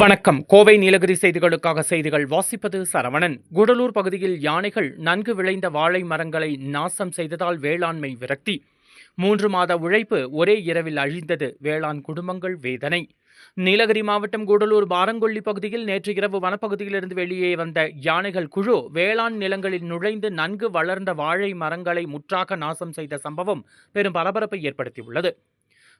வணக்கம். கோவை நீலகிரி செய்திகளுக்காக செய்திகள் வாசிப்பது சரவணன். கூடலூர் பகுதியில் யானைகள் நன்கு விளைந்த வாழை மரங்களை நாசம் செய்ததால் வேளாண்மை விரக்தி. 3 மாத உழைப்பு ஒரே இரவில் அழிந்தது. வேளாண் குடும்பங்கள் வேதனை. நீலகிரி மாவட்டம் கூடலூர் பாரங்கொல்லி பகுதியில் நேற்று இரவு வனப்பகுதியிலிருந்து வெளியே வந்த யானைகள் குழு வேளாண் நிலங்களில் நுழைந்து நன்கு வளர்ந்த வாழை மரங்களை முற்றாக நாசம் செய்த சம்பவம் பெரும் பரபரப்பை ஏற்படுத்தியுள்ளது.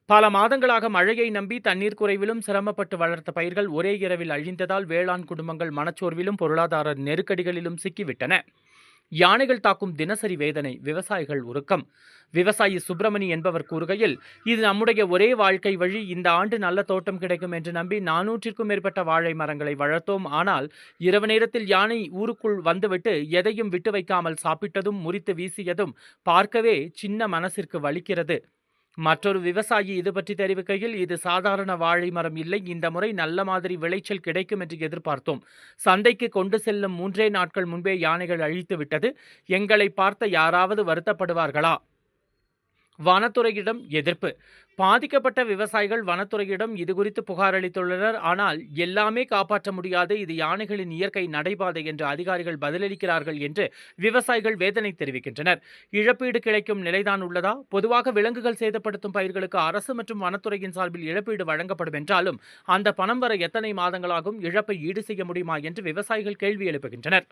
பல மாதங்களாக மழையை நம்பி தண்ணீர் குறைவிலும் சிரமப்பட்டு வளர்த்த பயிர்கள் ஒரே இரவில் அழிந்ததால் வேளாண் குடும்பங்கள் மனச்சோர்விலும் பொருளாதார நெருக்கடிகளிலும் சிக்கிவிட்டன. யானைகள் தாக்கும் தினசரி வேதனை விவசாயிகள் உருக்கம். விவசாயி சுப்பிரமணி என்பவர் கூறுகையில், இது நம்முடைய ஒரே வாழ்க்கை வழி. இந்த ஆண்டு நல்ல தோட்டம் கிடைக்கும் என்று நம்பி 400க்கும் மேற்பட்ட வாழை மரங்களை வளர்த்தோம். ஆனால் இரவு நேரத்தில் யானை ஊருக்குள் வந்துவிட்டு எதையும் விட்டு வைக்காமல் சாப்பிட்டதும் முறித்து வீசியதும் பார்க்கவே சின்ன மனசிற்கு வலிக்கிறது. மற்றொரு விவசாயி இது பற்றி தெரிவிக்கையில், இது சாதாரண வாழை மரம் இல்லை. இந்த முறை நல்ல மாதிரி விளைச்சல் கிடைக்கும் என்று எதிர்பார்த்தோம். சந்தைக்கு கொண்டு செல்லும் 3 நாட்கள் முன்பே யானைகள் அழித்து விட்டது. எங்களை பார்த்த யாராவது வருத்தப்படுவார்களா? வனத்துறையிடம் எதிர்ப்பு. பாதிக்கப்பட்ட விவசாயிகள் வனத்துறையிடம் இதுகுறித்து புகார் அளித்துள்ளனர். ஆனால் எல்லாமே காப்பாற்ற முடியாது, இது யானைகளின் இயற்கை நடைபாதை என்று அதிகாரிகள் பதிலளிக்கிறார்கள் என்று விவசாயிகள் வேதனை தெரிவிக்கின்றனர். இழப்பீடு கிடைக்கும் நிலைதான் உள்ளதா? பொதுவாக விலங்குகள் சேதப்படுத்தும் பயிர்களுக்கு அரசு மற்றும் வனத்துறையின் சார்பில் இழப்பீடு வழங்கப்படும் என்றாலும் அந்த பணம் வர எத்தனை மாதங்களாகும்? இழப்பை ஈடு செய்ய முடியுமா என்று விவசாயிகள் கேள்வி எழுப்புகின்றனர்.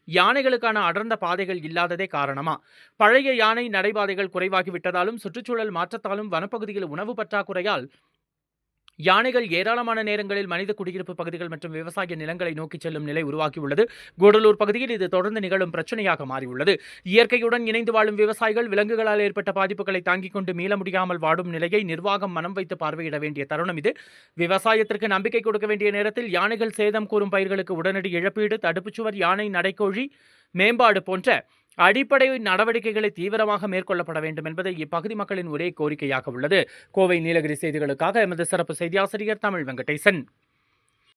யானைகளுக்கான அடர்ந்த பாதைகள் இல்லாததே காரணமா? பழைய யானை நடைபாதைகள் குறைவாகிவிட்டதாலும் சுற்றுச்சூழல் மாற்றத்தாலும் வனப்பகுதியில் உணவு பற்றாக்குறையால் யானைகள் ஏராளமான நேரங்களில் மனித குடியிருப்பு பகுதிகள் மற்றும் விவசாய நிலங்களை நோக்கி செல்லும் நிலை உருவாக்கியுள்ளது. கூடலூர் பகுதியில் இது தொடர்ந்து நிகழும் பிரச்சனையாக மாறியுள்ளது. இயற்கையுடன் இணைந்து வாழும் விவசாயிகள் விலங்குகளால் ஏற்பட்ட பாதிப்புகளை தாங்கிக் கொண்டு மீள முடியாமல் வாடும் நிலையை நிர்வாகம் மனம் வைத்து பார்வையிட வேண்டிய தருணம் இது. விவசாயத்திற்கு நம்பிக்கை கொடுக்க வேண்டிய நேரத்தில் யானைகள் சேதம் கூறும் பயிர்களுக்கு உடனடி இழப்பீடு, தடுப்புச்சுவர், யானை நடைக்கோழி மேம்பாடு போன்ற அடிப்படை நடவடிக்கைகளை தீவிரமாக மேற்கொள்ளப்பட வேண்டும் என்பது இப்பகுதி மக்களின் ஒரே கோரிக்கையாக உள்ளது. கோவை நீலகிரி செய்திகளுக்காக எமது சிறப்பு செய்தியாசிரியர் தமிழ் வெங்கடேசன்.